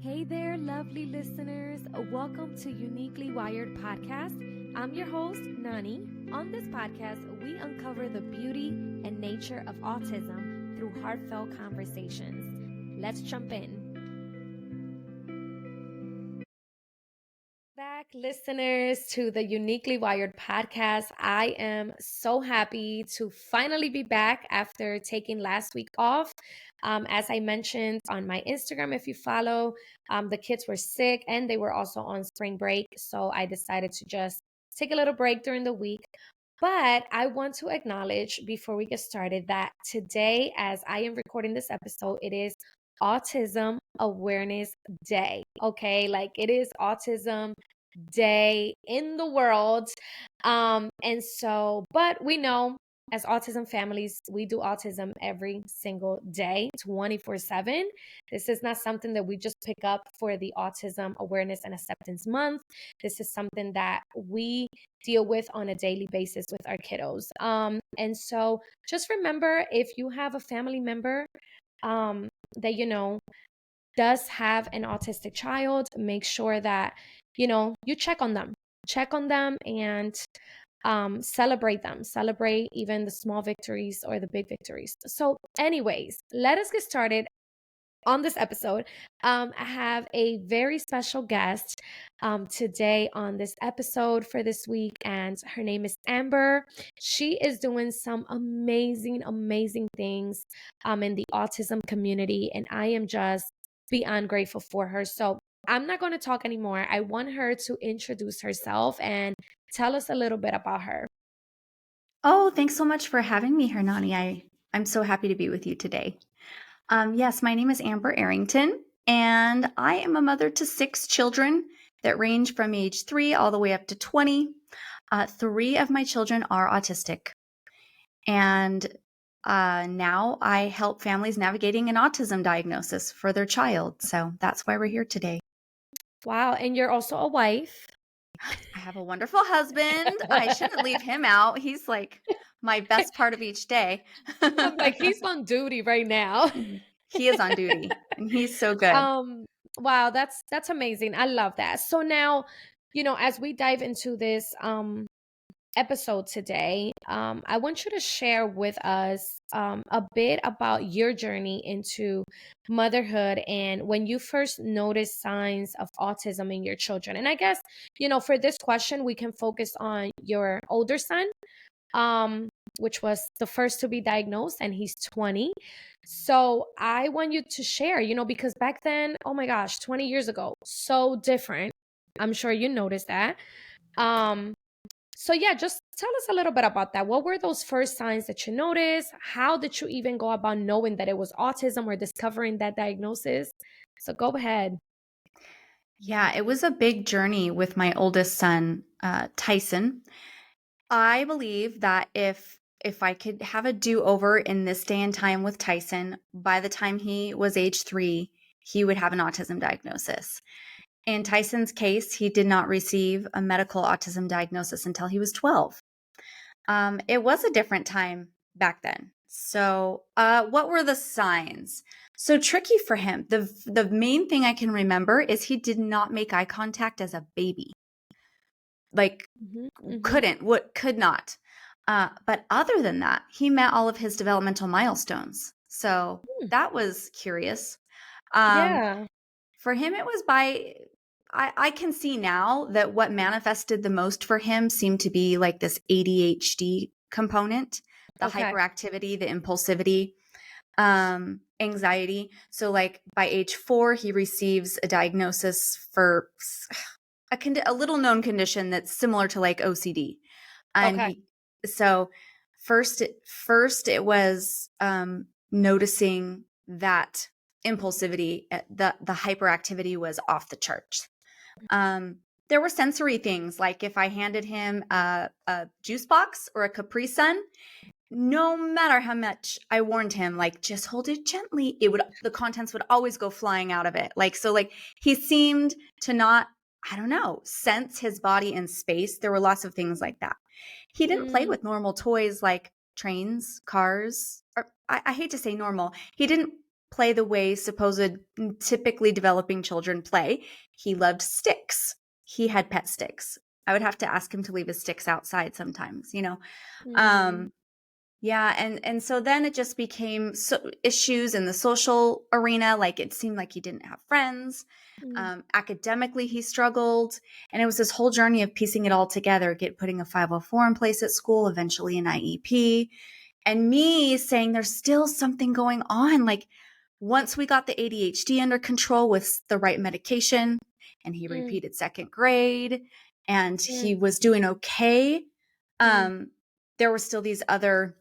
Hey there, lovely listeners. Welcome to Uniquely Wired Podcast. I'm your host, Nani. On this podcast, we uncover the beauty and nature of autism through heartfelt conversations. Let's jump in. Back, listeners, to the Uniquely Wired podcast. I am so happy to finally be back after taking last week off. As I mentioned on my Instagram, if you follow, the kids were sick and they were also on spring break. So I decided to just take a little break during the week. But I want to acknowledge before we get started that today, as I am recording this episode, it is Autism Awareness Day. Okay, like it is Autism Day in the world. But we know as autism families, we do autism every single day, 24/7. This is not something that we just pick up for the Autism Awareness and Acceptance Month. This is something that we deal with on a daily basis with our kiddos. And so just remember, if you have a family member that does have an autistic child, make sure that you check on them and celebrate them, celebrate even the small victories or the big victories. So anyways, let us get started on this episode. I have a very special guest today on this episode for this week, and her name is Amber. She is doing some amazing things in the autism community, and I am just beyond grateful for her. So I'm not going to talk anymore. I want her to introduce herself and tell us a little bit about her. Oh, thanks so much for having me, Hernani. I'm so happy to be with you today. Yes, my name is Amber Arrington, and I am a mother to 6 children that range from age 3 all the way up to 20. 3 of my children are autistic, and now I help families navigating an autism diagnosis for their child. So that's why we're here today. Wow, and you're also a wife. I have a wonderful husband. I shouldn't leave him out. He's like my best part of each day. I'm like, he's on duty right now. He is on duty and he's so good. Wow, that's amazing. I love that. So now, as we dive into this episode today, I want you to share with us a bit about your journey into motherhood and when you first noticed signs of autism in your children. And I guess, for this question, we can focus on your older son, which was the first to be diagnosed, and he's 20. So I want you to share, because back then, oh my gosh, 20 years ago, so different. I'm sure you noticed that. Um, so yeah, just tell us a little bit about that. What were those first signs that you noticed? How did you even go about knowing that it was autism or discovering that diagnosis? So go ahead. Yeah, it was a big journey with my oldest son, Tyson. I believe that if I could have a do-over in this day and time with Tyson, by the time he was age 3, he would have an autism diagnosis. In Tyson's case, he did not receive a medical autism diagnosis until he was 12. It was a different time back then. So, what were the signs? So tricky for him. The main thing I can remember is he did not make eye contact as a baby. Like, could not. But other than that, he met all of his developmental milestones. So that was curious. Yeah. For him, it was I can see now that what manifested the most for him seemed to be like this ADHD component, the hyperactivity, the impulsivity, anxiety. So like by age 4, he receives a diagnosis for a little known condition that's similar to like OCD. And so first it was noticing that impulsivity, the hyperactivity was off the charts. There were sensory things, like if I handed him a juice box or a Capri Sun, no matter how much I warned him, like, just hold it gently, the contents would always go flying out of it. Like, so like he seemed to not, I don't know, sense his body in space. There were lots of things like that. He didn't play with normal toys like trains, cars, or I hate to say normal. He didn't play the way supposed typically developing children play. He loved sticks. He had pet sticks. I would have to ask him to leave his sticks outside sometimes, you know. Mm, Um, yeah, and so then it just became issues in the social arena. Like it seemed like he didn't have friends. mm, Academically, he struggled, and it was this whole journey of piecing it all together. Putting a 504 in place at school, eventually an IEP, and me saying there's still something going on. Like once we got the ADHD under control with the right medication, and he mm, repeated second grade, and he mm, was doing okay. mm, Um, there were still these other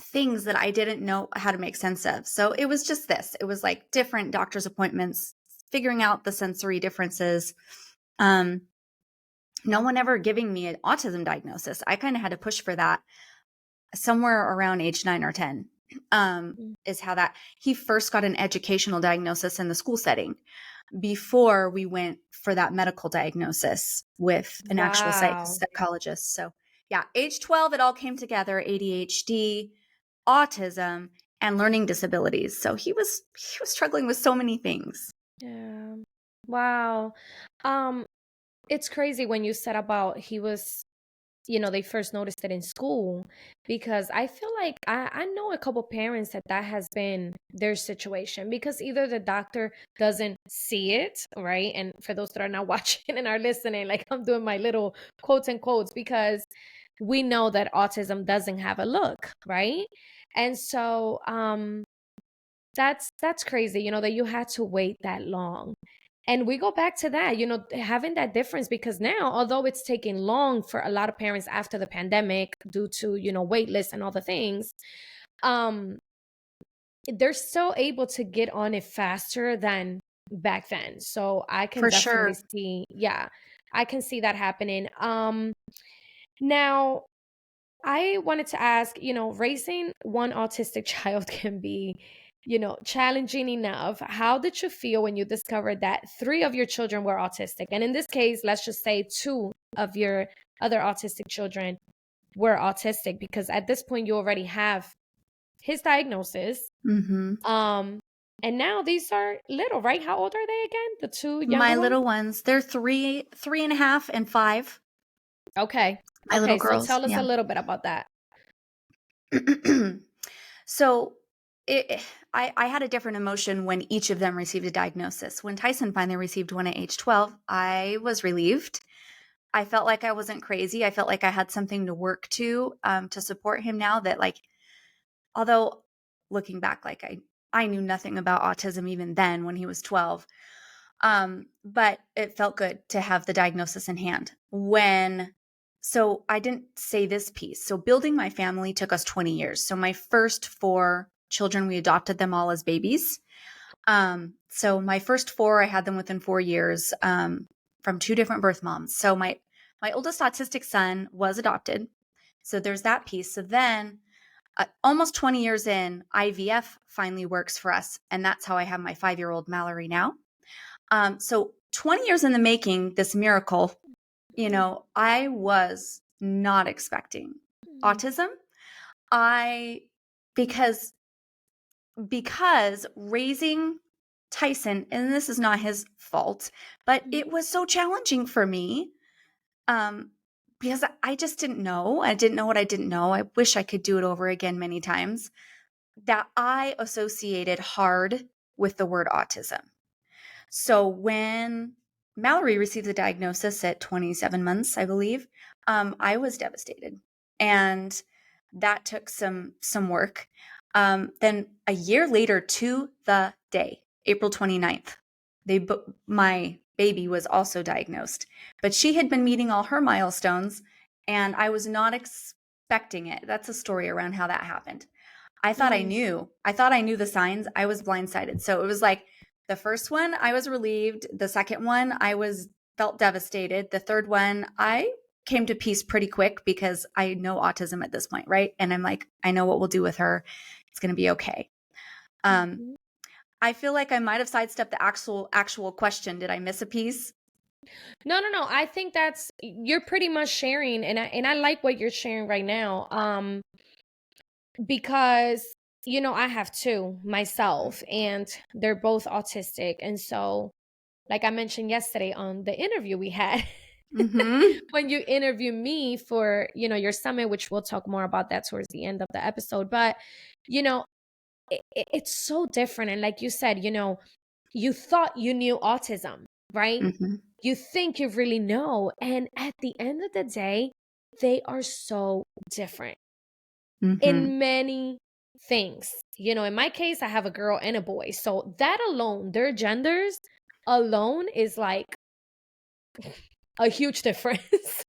things that I didn't know how to make sense of. So it was just this. It was like different doctor's appointments, figuring out the sensory differences. Um, no one ever giving me an autism diagnosis. I kind of had to push for that somewhere around age 9 or 10. mm. Is how that he first got an educational diagnosis in the school setting before we went for that medical diagnosis with an actual Wow. psychologist. So, yeah, age 12, it all came together: ADHD, autism, and learning disabilities. So he was struggling with so many things. Yeah. Wow. Um, it's crazy when you said about he was, they first noticed it in school because I feel like I know a couple parents that has been their situation because either the doctor doesn't see it, right? And for those that are not watching and are listening, like I'm doing my little quotes and quotes because we know that autism doesn't have a look, right? And so that's crazy, that you had to wait that long. And we go back to that, having that difference because now, although it's taking long for a lot of parents after the pandemic due to, wait lists and all the things, um, they're still able to get on it faster than back then. So I can For definitely sure. see, yeah, I can see that happening. Now I wanted to ask, raising one autistic child can be, challenging enough. How did you feel when you discovered that three of your children were autistic? And in this case, let's just say two of your other autistic children were autistic because at this point you already have his diagnosis. Hmm. Um, and now these are little, right? How old are they again? The two younger My ones? little ones, they're 3.5, and 5. Okay. My little Okay. So girls, tell us a yeah. little bit about that. So it, I had a different emotion when each of them received a diagnosis. When Tyson finally received one at age 12, I was relieved. I felt like I wasn't crazy. I felt like I had something to work to support him now that, like, although looking back, like I knew nothing about autism even then when he was 12. But it felt good to have the diagnosis in hand. So I didn't say this piece. So building my family took us 20 years. So my first 4 children, we adopted them all as babies. So my first 4, I had them within 4 years, from 2 different birth moms. So my oldest autistic son was adopted. So there's that piece. So then, almost 20 years in, IVF finally works for us, and that's how I have my 5-year-old Mallory now. So 20 years in the making, this miracle, I was not expecting Mhm. autism. I because because raising Tyson, and this is not his fault, but it Mhm. was so challenging for me, um, because I just didn't know. I didn't know what I didn't know. I wish I could do it over again many times. That I associated hard with the word autism. So when Mallory received the diagnosis at 27 months, I believe, I was devastated, and that took some work. Then a year later, to the day, April 29th, my baby was also diagnosed, but she had been meeting all her milestones, and I was not expecting it. That's a story around how that happened. I thought I Mm, knew. I thought I knew the signs. I was blindsided. So it was like the first one, I was relieved. The second one, I was felt devastated. The third one, I came to peace pretty quick because I know autism at this point, right? And I'm like, I know what we'll do with her. It's going to be okay. Um, mhm. I feel like I might have sidestepped the actual question. Did I miss a piece? No, no, no. I think that's you're pretty much sharing, and I like what you're sharing right now. Because I have two myself, and they're both autistic. And so, like I mentioned yesterday on the interview we had, Mm-hmm. when you interview me for, your summit, which we'll talk more about that towards the end of the episode. But, you know, it's so different. And like you said, you thought you knew autism, right? Mm-hmm. You think you really know. And at the end of the day, they are so different Mm-hmm. in many things. In my case, I have a girl and a boy. So that alone, their genders alone is like a huge difference.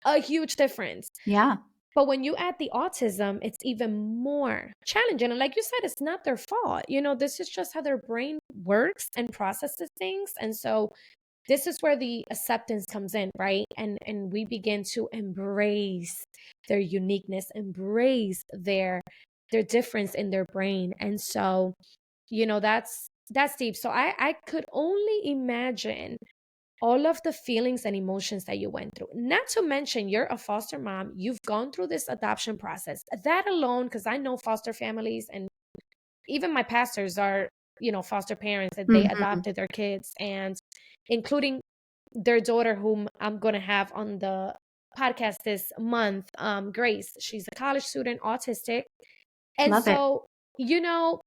A huge difference. Yeah. But when you add the autism, it's even more challenging. And like you said, it's not their fault. This is just how their brain works and processes things. And so this is where the acceptance comes in, right? And we begin to embrace their uniqueness, embrace their difference in their brain. And so, that's deep. So I could only imagine all of the feelings and emotions that you went through. Not to mention, you're a foster mom, you've gone through this adoption process. That alone, because I know foster families, and even my pastors are, foster parents that they Mm-hmm. adopted their kids, and including their daughter, whom I'm going to have on the podcast this month, Grace. She's a college student, autistic. And Love it. so, you know,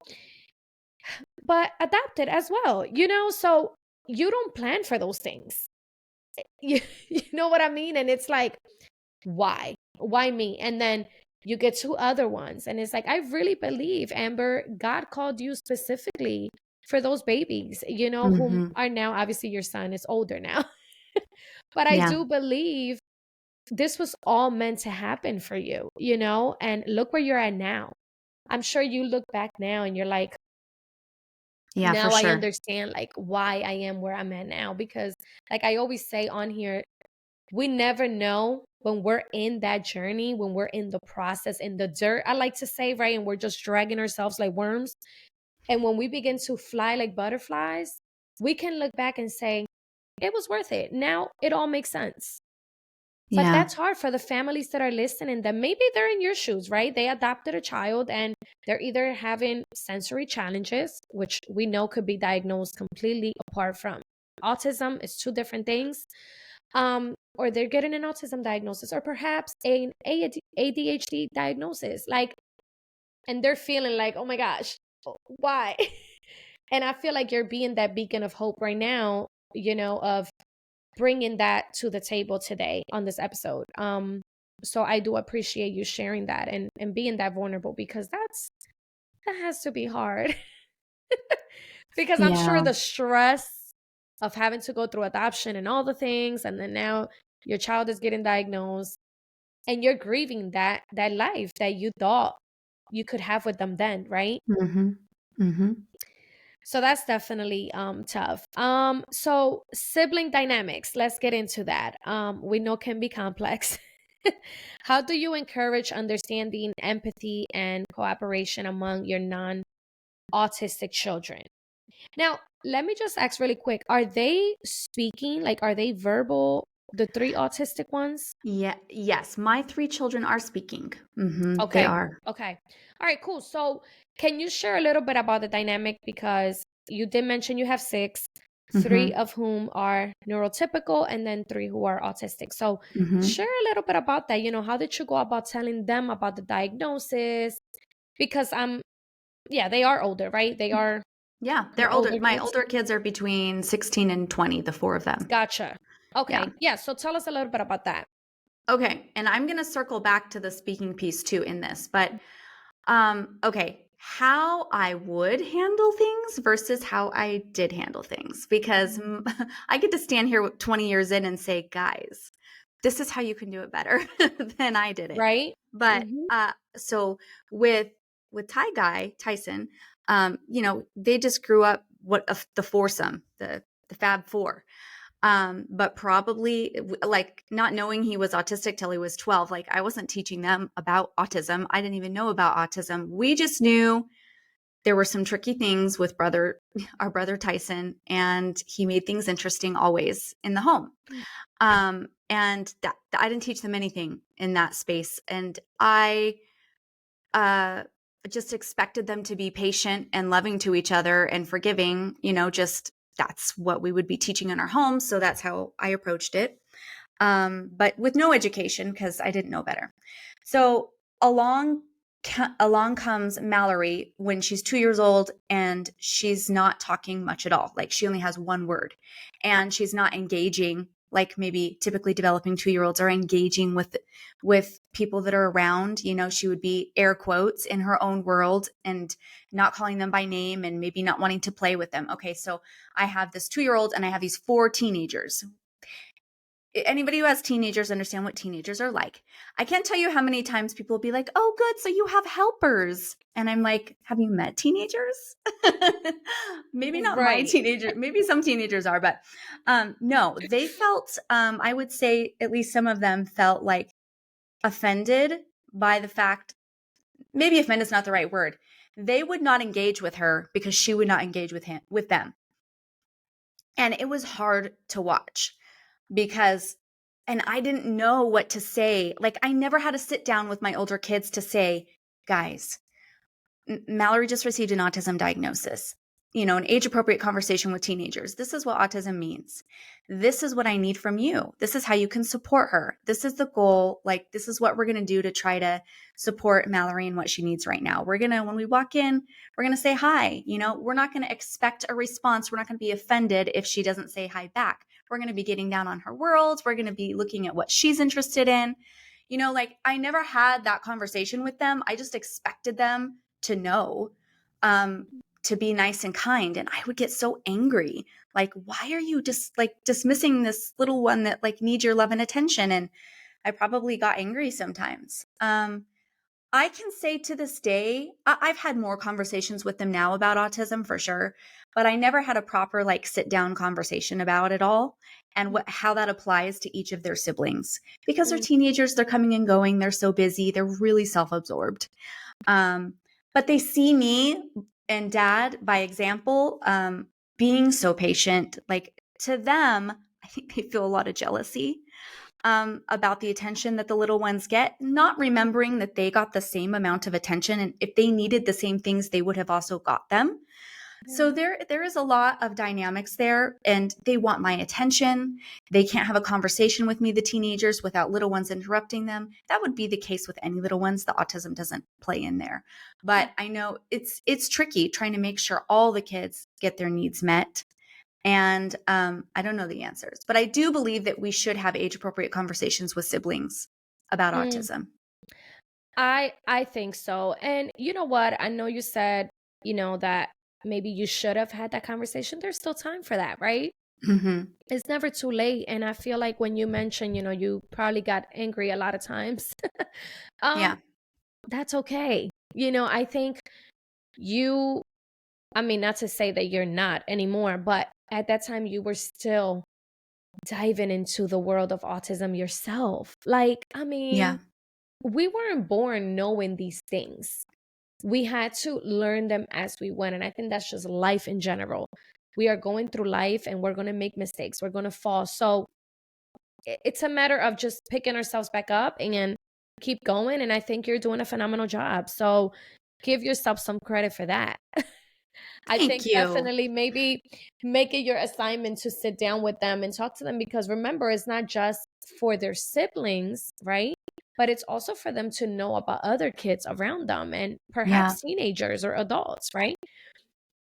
but adopted as well, so you don't plan for those things. You, you know what I mean? And it's like, why? Why me? And then you get two other ones. And it's like, I really believe, Amber, God called you specifically for those babies, whom Mm-hmm. are now, obviously, your son is older now. But I Yeah. do believe this was all meant to happen for you, and look where you're at now. I'm sure you look back now and you're like, Yeah, for now I sure. understand like why I am where I'm at now. Because like I always say on here, we never know when we're in that journey, when we're in the process, in the dirt, I like to say, right? And we're just dragging ourselves like worms. And when we begin to fly like butterflies, we can look back and say, it was worth it. Now it all makes sense. But Yeah. that's hard for the families that are listening, that maybe they're in your shoes, right? They adopted a child and they're either having sensory challenges, which we know could be diagnosed completely apart from autism. It's two different things. Or they're getting an autism diagnosis, or perhaps an ADHD diagnosis. Like, and they're feeling like, oh my gosh, why? And I feel like you're being that beacon of hope right now, of bringing that to the table today on this episode. So I do appreciate you sharing that and being that vulnerable, because that has to be hard. Because I'm sure Yeah. the stress of having to go through adoption and all the things, and then now your child is getting diagnosed, and you're grieving that life that you thought you could have with them then, right? Mm-hmm. Mm-hmm. So that's definitely tough. So sibling dynamics, let's get into that. We know can be complex. How do you encourage understanding, empathy, and cooperation among your non-autistic children? Now, let me just ask really quick. Are they speaking? Like, are they verbal? The three autistic ones? Yeah. Yes. My three children are speaking. Mm-hmm. They Okay. are. Okay. All right, cool. So, can you share a little bit about the dynamic? Because you did mention you have six, three Mm-hmm. of whom are neurotypical, and then three who are autistic. So, Mm-hmm. share a little bit about that. How did you go about telling them about the diagnosis? Because yeah, they are older, right? They are Yeah. They're your older. older My kids. older kids are between 16 and 20, the four of them. Gotcha. Yeah. Okay. Yeah. So, tell us a little bit about that. Okay. And I'm going to circle back to the speaking piece too in this, but okay, how I would handle things versus how I did handle things, because I get to stand here 20 years in and say, guys, this is how you can do it better than I did it. Right? But Mm-hmm. so with Tyson, they just grew up the foursome, the Fab Four. But probably like not knowing he was autistic till he was 12. Like I wasn't teaching them about autism. I didn't even know about autism. We just knew there were some tricky things with our brother Tyson, and he made things interesting always in the home. And that I didn't teach them anything in that space. And I just expected them to be patient and loving to each other and forgiving, just that's what we would be teaching in our homes. So that's how I approached it. But with no education because I didn't know better. So along along comes Mallory when she's 2 years old and she's not talking much at all. Like she only has one word and she's not engaging like maybe typically developing 2-year-olds are engaging with people that are around. She would be air quotes in her own world and not calling them by name and maybe not wanting to play with them. Okay, so I have this 2-year-old and I have these 4 teenagers. Anybody who has teenagers understand what teenagers are like. I can't tell you how many times people will be like, oh, good, so you have helpers. And I'm like, have you met teenagers? Maybe not my Right. teenager. Maybe some teenagers are, but no, they felt, I would say at least some of them felt like offended by the fact, maybe offended is not the right word. They would not engage with her because she would not engage with them. And it was hard to watch because and I didn't know what to say. Like I never had to sit down with my older kids to say, guys, Mallory just received an autism diagnosis. An age appropriate conversation with teenagers. This is what autism means. This is what I need from you. This is how you can support her. This is the goal. Like, this is what we're going to do to try to support Mallory and what she needs right now. When we walk in, we're going to say hi. We're not going to expect a response. We're not going to be offended if she doesn't say hi back. We're going to be getting down on her world. We're going to be looking at what she's interested in. Like I never had that conversation with them. I just expected them to know, to be nice and kind. And I would get so angry. Like, why are you just like dismissing this little one that like needs your love and attention? And I probably got angry sometimes. I can say to this day, I've had more conversations with them now about autism for sure, but I never had a proper like sit down conversation about it all and how that applies to each of their siblings because they're teenagers, they're coming and going, they're so busy, they're really self-absorbed. But they see me and dad by example, being so patient. Like to them, I think they feel a lot of jealousy about the attention that the little ones get, not remembering that they got the same amount of attention. And if they needed the same things, they would have also got them. So there is a lot of dynamics there and they want my attention. They can't have a conversation with me, the teenagers, without little ones interrupting them. That would be the case with any little ones. The autism doesn't play in there. But I know it's tricky trying to make sure all the kids get their needs met. And I don't know the answers, but I do believe that we should have age appropriate conversations with siblings about Mm, autism. I think so. And you know what? I know you said, that maybe you should have had that conversation. There's still time for that, right? Mm-hmm. It's never too late. And I feel like when you mentioned, you probably got angry a lot of times. Yeah. um, that's okay. I think you, I mean, not to say that you're not anymore, but at that time you were still diving into the world of autism yourself. Like, I Yeah. mean, we weren't born knowing these things. We had to learn them as we went. And I think that's just life in general. We are going through life and we're going to make mistakes. We're going to fall. So it's a matter of just picking ourselves back up and keep going. And I think you're doing a phenomenal job. So give yourself some credit for that. I Thank think you. definitely maybe make it your assignment to sit down with them and talk to them because remember, it's not just for their siblings, right? But it's also for them to know about other kids around them and Yeah. perhaps teenagers or adults, right?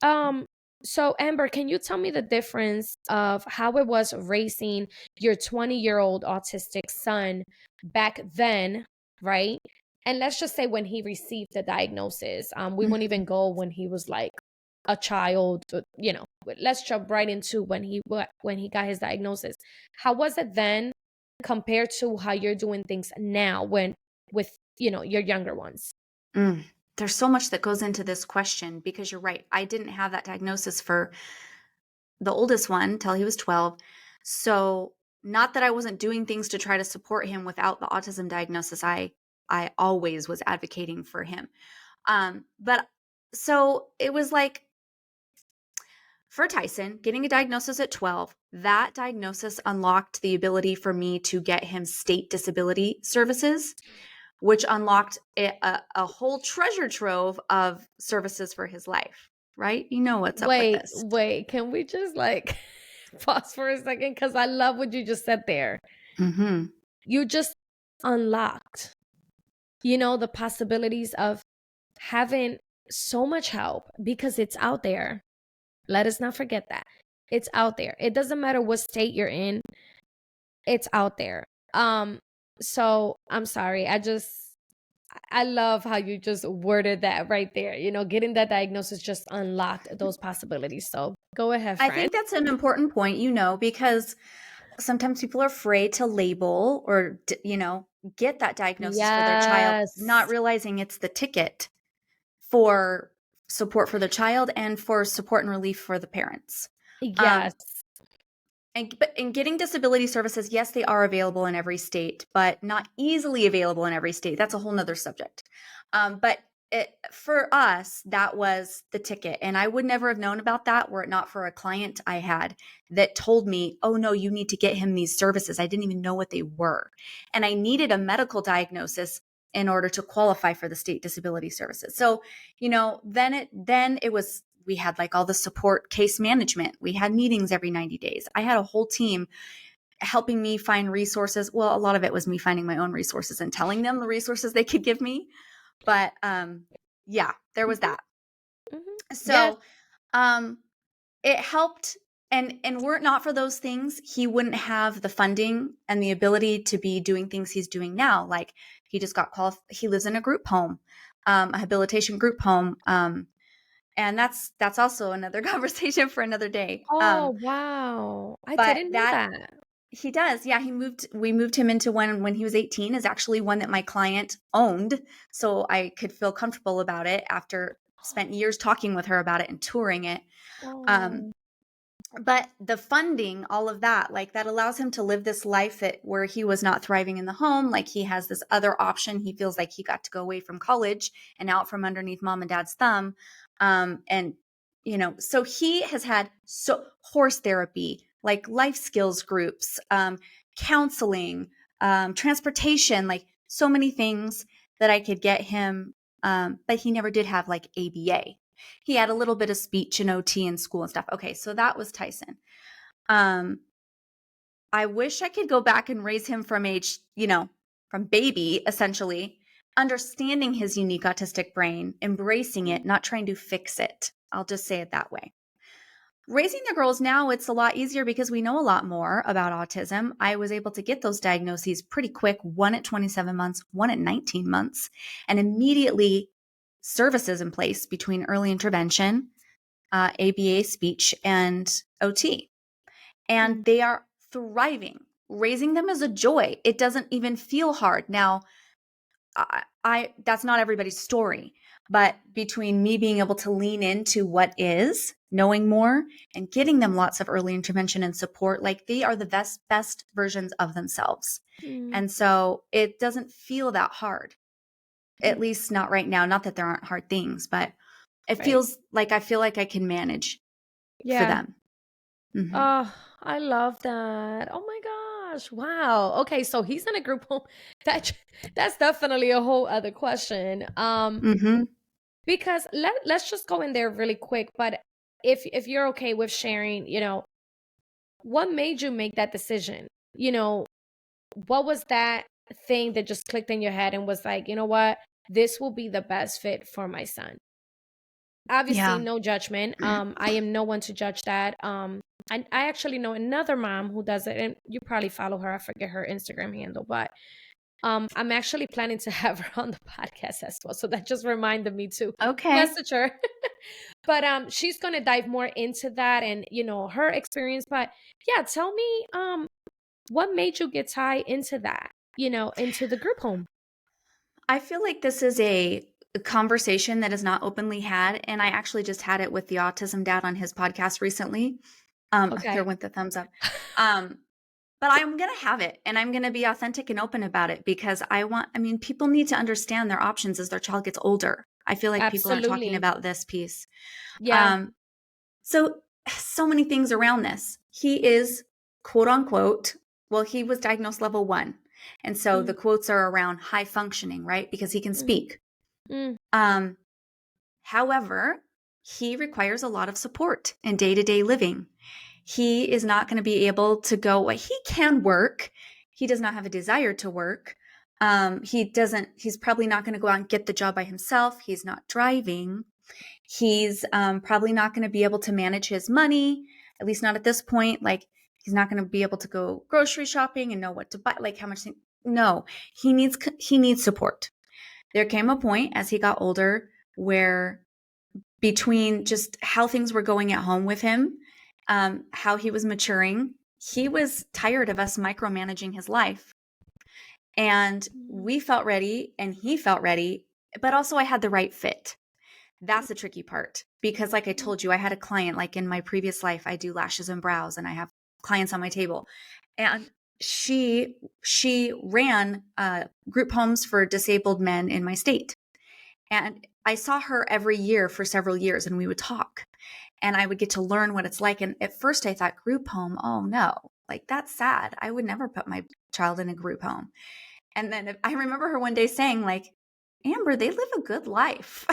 Um, so Amber, can you tell me the difference of how it was raising your 20-year-old autistic son back then, right? And let's just say when he received the diagnosis. We won't Mhm. even go when he was like a child, but let's jump right into when he got his diagnosis. How was it then compared to how you're doing things now when with, your younger ones? Mm. There's so much that goes into this question because you're right. I didn't have that diagnosis for the oldest one till he was 12. So, not that I wasn't doing things to try to support him without the autism diagnosis. I always was advocating for him. But so it was like for Tyson, getting a diagnosis at 12, that diagnosis unlocked the ability for me to get him state disability services. which unlocked a whole treasure trove of services for his life, right? You know what's up with this. Wait, can we just like pause for a second? Because I love what you just said there. Mm-hmm. You just unlocked, you know, the possibilities of having so much help because it's out there. Let us not forget that. It's out there. It doesn't matter what state you're in, it's out there. So I'm sorry. I love how you just worded that right there. You know, getting that diagnosis just unlocked those possibilities. So go ahead, I friend. think that's an important point, because sometimes people are afraid to label or, get that diagnosis for their child, not Yes. realizing it's the ticket for support for the child and for support and relief for the parents. Um, Yes. but in getting disability services, yes, they are available in every state, but not easily available in every state. That's a whole nother subject. But for us, that was the ticket. And I would never have known about that were it not for a client I had that told me, oh, no, you need to get him these services. I didn't even know what they were. And I needed a medical diagnosis in order to qualify for the state disability services. So, then it was, we had like all the support case management. We had meetings every 90 days. I had a whole team helping me find resources. Well, a lot of it was me finding my own resources and telling them the resources they could give me. But yeah, there was Mhm, that. mhm. Yes. So it helped. And were it not for those things, he wouldn't have the funding and the ability to be doing things he's doing now. Like he just got qualified. He lives in a group home, a habilitation group home. And that's also another conversation for another day. Oh, wow. I But didn't know that that. he does. Yeah, we moved him into one when he was 18, is actually one that my client owned. So I could feel comfortable about it after spent years talking with her about it and touring it. Um, Oh. but the funding, all of that, like that allows him to live this life that where he was not thriving in the home. Like he has this other option. He feels like he got to go away from college and out from underneath mom and dad's thumb. And so he has had horse therapy, like life skills groups, counseling, transportation, like so many things that I could get him. But he never did have like ABA. He had a little bit of speech and OT in school and stuff. Okay, so that was Tyson. Um, I wish I could go back and raise him from age, from baby, essentially, understanding his unique autistic brain, embracing it, not trying to fix it. I'll just say it that way. Raising the girls now, it's a lot easier because we know a lot more about autism. I was able to get those diagnoses pretty quick, one at 27 months, one at 19 months, and immediately services in place between early intervention, ABA, speech, and OT. And Mm, they are thriving. Raising them is a joy. It doesn't even feel hard. Now, I that's not everybody's story, but between me being able to lean into what is, knowing more, and getting them lots of early intervention and support, like they are the best versions of themselves. mm, And so it doesn't feel that hard, at mm. least not right now. Not that there aren't hard things, but it Right. feels like I feel like I can manage for Yeah. them. Hmm. Oh, I love that. Oh my gosh. Wow. Okay, so he's in a group home. That that's definitely a whole other question. Hmm. Because let's just go in there really quick, but if you're okay with sharing, you know, what made you make that decision? You know, what was that thing that just clicked in your head and was like, "You know what? This will be the best fit for my son." Obviously, Yeah. no judgment. I am no one to judge that. I actually know another mom who does it, and you probably follow her. I forget her Instagram handle, but I'm actually planning to have her on the podcast as well. So that just reminded me to Okay. message her. But she's gonna dive more into that and you know her experience. But yeah, tell me what made you get tied into that, you know, into the group home? I feel like this is a conversation that is not openly had. And I actually just had it with the autism dad on his podcast recently. There Okay. went the thumbs up. Um, but I'm going to have it and I'm going to be authentic and open about it because I mean, people need to understand their options as their child gets older. I feel like people aren't talking Absolutely. about this piece. Yeah. Um, so many things around this. He is quote unquote, well, he was diagnosed level 1. And so Mm, the quotes are around high functioning, right? Because he can mhm, speak. mm, Um, However, he requires a lot of support in day to day living. He is not going to be able to go, well, he can work. He does not have a desire to work. He's probably not going to go out and get the job by himself. He's not driving. He's probably not going to be able to manage his money, at least not at this point. Like, he's not going to be able to go grocery shopping and know what to buy, like how much. No, he needs support. There came a point as he got older where between just how things were going at home with him, how he was maturing, he was tired of us micromanaging his life. And mm, we felt ready and he felt ready, but also I had the right fit. That's the tricky part because, like I mm, told you, I had a client, like in my previous life, I do lashes and brows and I have clients on my table. And she ran group homes for disabled men in my state. And I saw her every year for several years and we would talk and I would get to learn what it's like. And at first I thought, group home, oh no, like that's sad. I would never put my child in a group home. And then I remember her one day saying, like, Amber, they live a good life.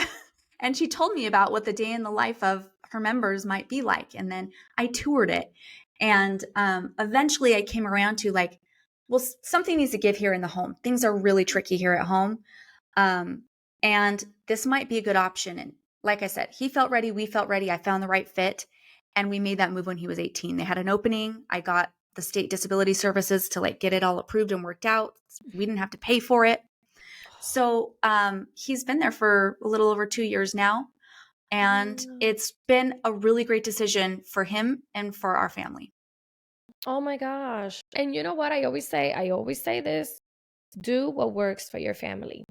And she told me about what the day in the life of her members might be like. And then I toured it. And eventually I came around to, like, well, something needs to give here in the home. Things are really tricky here at home. Um, and this might be a good option. And like I said, he felt ready. We felt ready. I found the right fit. And we made that move when he was 18. They had an opening. I got the state disability services to like get it all approved and worked out. We didn't have to pay for it. So he's been there for a little over 2 years now. And mm. it's been a really great decision for him and for our family. Oh my gosh. And you know what I always say? I always say this: do what works for your family.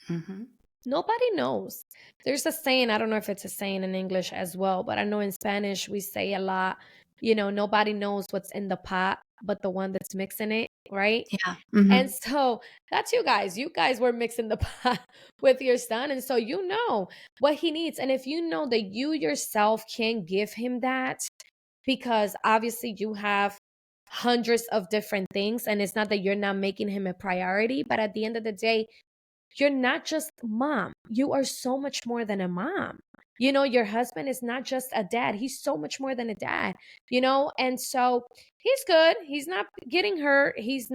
Mm-hmm. Nobody knows. There's a saying, I don't know if it's a saying in English as well, but I know in Spanish we say a lot, nobody knows what's in the pot but the one that's mixing it, right? Yeah. And Mm-hmm. so that's you guys. You guys were mixing the pot with your son. And so you know what he needs. And if you know that you yourself can give him that, because obviously you have hundreds of different things, and it's not that you're not making him a priority, but at the end of the day, you're not just mom. You are so much more than a mom. Your husband is not just a dad. He's so much more than a dad. And so he's good. He's not getting hurt. He's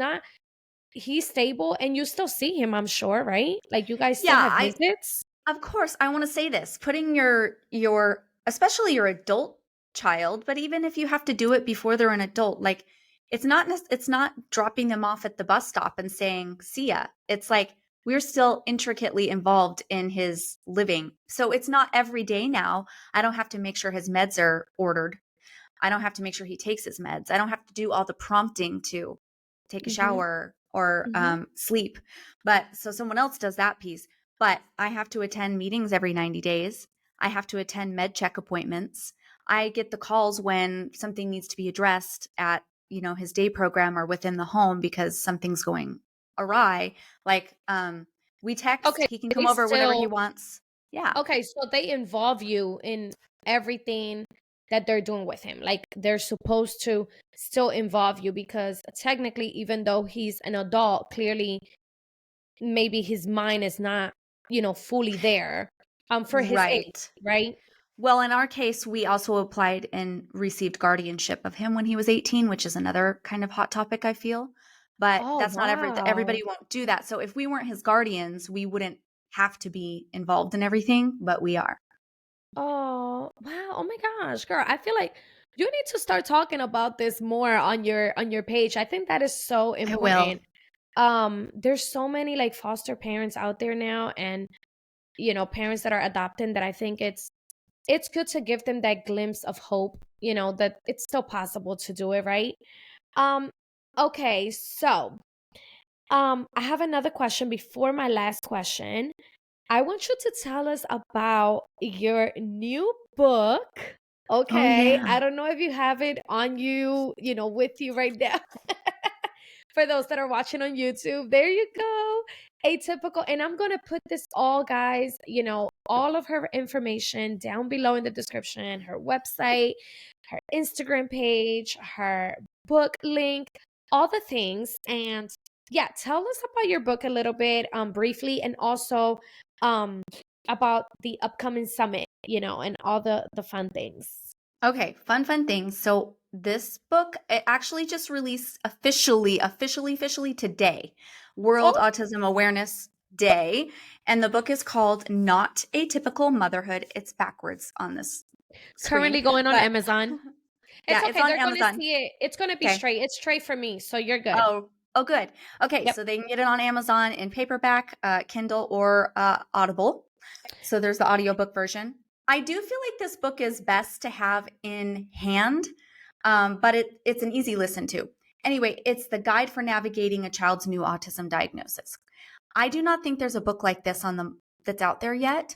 stable and you still see him, I'm sure, right? Like you guys still Yeah, have I visits? Of course, I want to say this, putting your especially your adult child, but even if you have to do it before they're an adult, like it's not dropping them off at the bus stop and saying, "See ya." It's like we're still intricately involved in his living. So it's not every day now. I don't have to make sure his meds are ordered. I don't have to make sure he takes his meds. I don't have to do all the prompting to take a Mhm. shower or Mhm. sleep. But so someone else does that piece. But I have to attend meetings every 90 days. I have to attend med check appointments. I get the calls when something needs to be addressed at, his day program or within the home because something's going awry. Like, we text, Okay, he can come they over whenever he still wants. Yeah. okay, so they involve you in everything that they're doing with him. Like they're supposed to still involve you because technically, even though he's an adult, clearly maybe his mind is not, fully there for his age, Right. right? Well, in our case, we also applied and received guardianship of him when he was 18, which is another kind of hot topic, I feel. But Oh, that's not wow. everybody won't do that. So if we weren't his guardians, we wouldn't have to be involved in everything, but we are. Oh, wow. Oh my gosh, girl. I feel like you need to start talking about this more on your page. I think that is so I will. important. There's so many like foster parents out there now, and parents that are adopting, that I think it's good to give them that glimpse of hope, that it's still possible to do it, right? Um okay, so I have another question before my last question. I want you to tell us about your new book. Oh, Okay. yeah. I don't know if you have it on you, with you right now. For those that are watching on YouTube, there you go. Atypical. And I'm going to put this all, guys, all of her information down below in the description, her website, her Instagram page, her book link, all the things. And Yeah, tell us about your book a little bit, briefly, and also um about the upcoming summit, and all the fun things. Okay, fun things. So this book, it actually just released officially today, World Oh, Autism Awareness Day. And the book is called Not Atypical Motherhood. It's backwards on this screen, currently going on but Amazon. It's yeah, it's okay. on They're going to Amazon. see it. It's going to be Okay. straight. It's straight for me, so you're good. Oh, good. Okay, Yep. so they can get it on Amazon in paperback, Kindle, or Audible. So there's the audiobook version. I do feel like this book is best to have in hand, but it's an easy listen to. Anyway, it's the guide for navigating a child's new autism diagnosis. I do not think there's a book like this that's out there yet.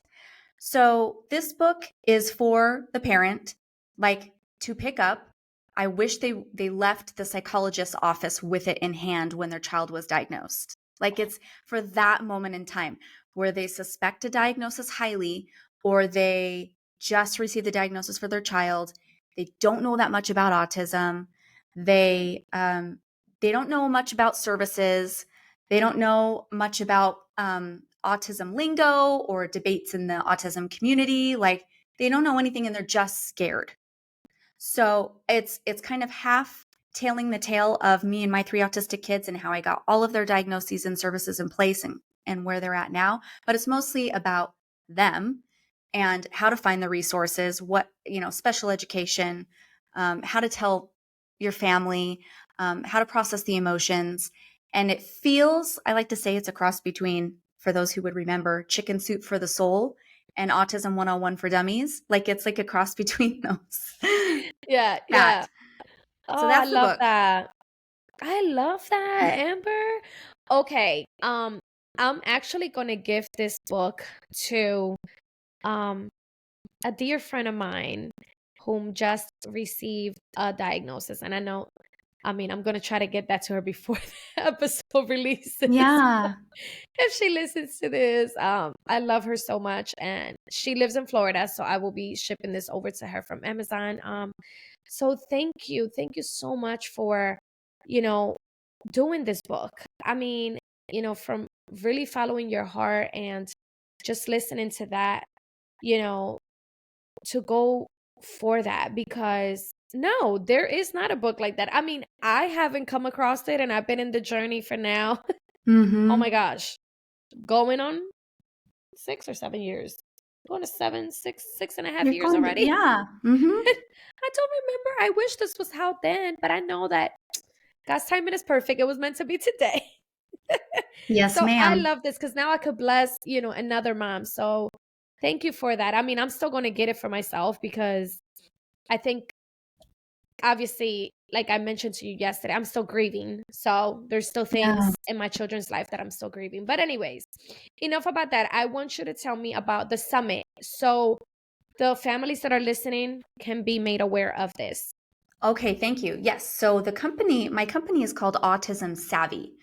So this book is for the parent, like to pick up. I wish they left the psychologist's office with it in hand when their child was diagnosed. Like it's for that moment in time where they suspect a diagnosis highly, or they just received the diagnosis for their child. They don't know that much about autism. They don't know much about services. They don't know much about autism lingo or debates in the autism community. Like they don't know anything and they're just scared. So it's kind of half tailing the tale of me and my three autistic kids and how I got all of their diagnoses and services in place and where they're at now. But it's mostly about them and how to find the resources, what, special education, how to tell your family, how to process the emotions. And it feels, I like to say it's a cross between, for those who would remember, Chicken Soup for the Soul and Autism 101 for Dummies. Like it's like a cross between those. Yeah, That. yeah. So Oh, I that's the love book. that. I love that, Amber. Okay, I'm actually gonna give this book to um a dear friend of mine whom just received a diagnosis. And I'm gonna try to get that to her before the episode releases. Yeah. If she listens to this, I love her so much, and she lives in Florida, so I will be shipping this over to her from Amazon. So thank you so much for, you know, doing this book. I mean, from really following your heart and just listening to that, you know, to go for that, because no, there is not a book like that. I mean, I haven't come across it, and I've been in the journey for now. Oh my Mm-hmm. gosh, going on 6 or 7 years, going to 6.5 You're years going to, already. yeah. Mm-hmm. I don't remember. I wish this was how then, but I know that God's timing is perfect. It was meant to be today. Yes, So I ma'am. love this because now I could bless, another mom. So thank you for that. I mean, I'm still going to get it for myself because I think, obviously, like I mentioned to you yesterday, I'm still grieving. So there's still Yeah. things in my children's life that I'm still grieving. But, anyways, enough about that. I want you to tell me about the summit. So the families that are listening can be made aware of this. Okay, thank you. Yes. So my company is called Autism Savvy.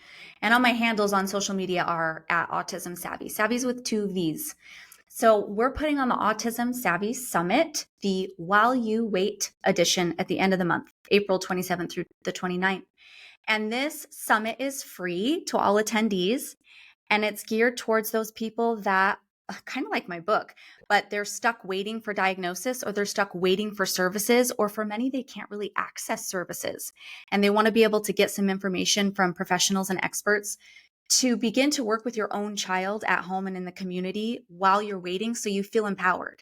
And all my handles on social media are at Autism Savvy. Savvy's with two V's. So we're putting on the Autism Savvy Summit, the While You Wait edition at the end of the month, April 27th through the 29th. And this summit is free to all attendees. And it's geared towards those people that kind of like my book, but they're stuck waiting for diagnosis, or they're stuck waiting for services, or for many, they can't really access services. And they want to be able to get some information from professionals and experts to begin to work with your own child at home and in the community while you're waiting, so you feel empowered.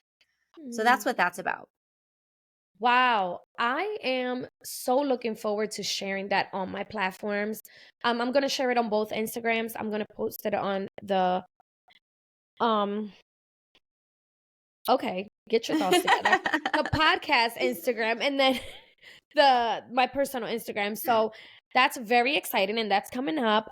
So that's Mm. what that's about. Wow, I am so looking forward to sharing that on my platforms. I'm gonna share it on both Instagrams. I'm gonna post it on the um. Okay, get your thoughts together. The podcast Instagram, and then my personal Instagram. So that's very exciting, and that's coming up.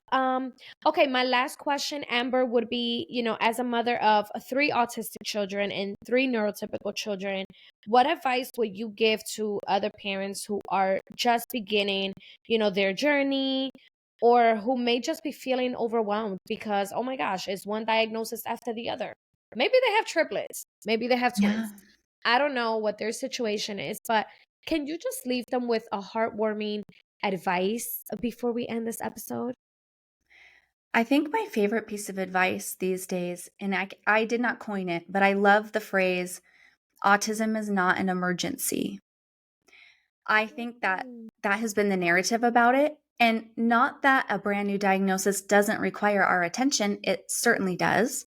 Okay, my last question, Amber, would be, as a mother of three autistic children and three neurotypical children, what advice would you give to other parents who are just beginning, their journey, or who may just be feeling overwhelmed because, oh my gosh, it's one diagnosis after the other? Maybe they have triplets, maybe they have Yeah. twins. I don't know what their situation is, but can you just leave them with a heartwarming advice before we end this episode? I think my favorite piece of advice these days, and I did not coin it, but I love the phrase, autism is not an emergency. I think that Mm, that has been the narrative about it. And not that a brand new diagnosis doesn't require our attention, it certainly does.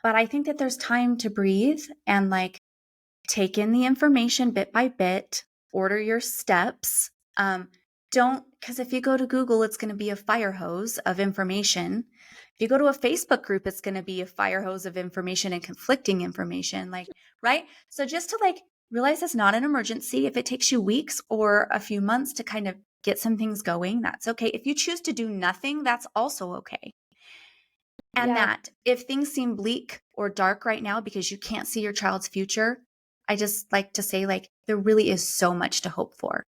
But I think that there's time to breathe and like take in the information bit by bit, order your steps. Don't, because if you go to Google, it's going to be a fire hose of information. If you go to a Facebook group, it's going to be a fire hose of information and conflicting information. Like, right? So just to like realize it's not an emergency. If it takes you weeks or a few months to kind of get some things going, that's okay. If you choose to do nothing, that's also okay. And yeah. that if things seem bleak or dark right now because you can't see your child's future, I just like to say, like, there really is so much to hope for.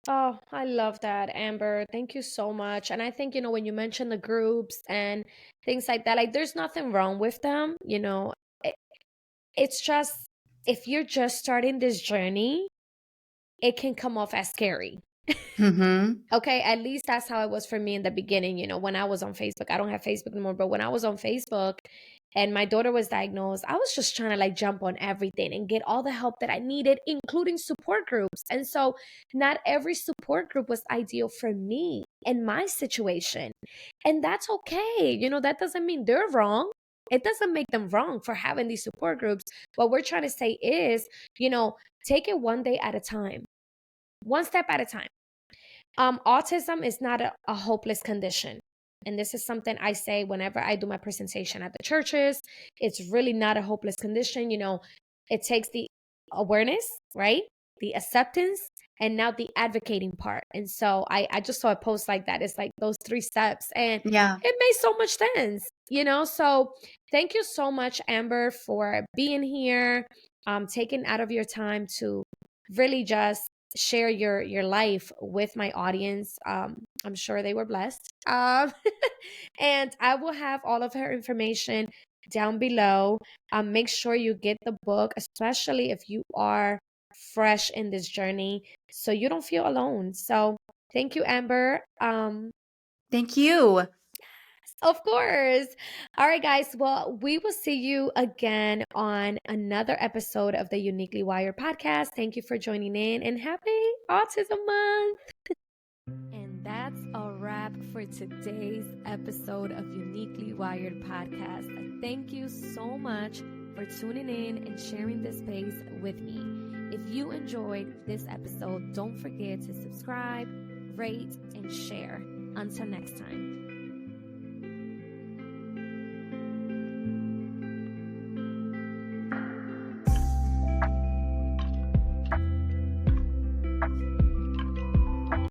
Oh, I love that, Amber. Thank you so much. And I think, when you mention the groups and things like that, like there's nothing wrong with them. It's just if you're just starting this journey, it can come off as scary. Mm-hmm. Okay, at least that's how it was for me in the beginning, when I was on Facebook. I don't have Facebook anymore, but when I was on Facebook and my daughter was diagnosed, I was just trying to like jump on everything and get all the help that I needed, including support groups. And so, not every support group was ideal for me in my situation. And that's okay. That doesn't mean they're wrong. It doesn't make them wrong for having these support groups. What we're trying to say is, take it one day at a time, one step at a time. Autism is not a hopeless condition. And this is something I say whenever I do my presentation at the churches. It's really not a hopeless condition. It takes the awareness, right? The acceptance, and now the advocating part. And so I just saw a post like that. It's like those three steps. And Yeah. it made so much sense. So thank you so much, Amber, for being here, taking out of your time to really just share your life with my audience. I'm sure they were blessed. And I will have all of her information down below. Make sure you get the book, especially if you are fresh in this journey, so you don't feel alone. So thank you, Amber. Thank you. Of course. All right, guys. Well, we will see you again on another episode of the Uniquely Wired podcast. Thank you for joining in and happy Autism Month. And that's a wrap for today's episode of Uniquely Wired podcast. Thank you so much for tuning in and sharing this space with me. If you enjoyed this episode, don't forget to subscribe, rate, and share. Until next time.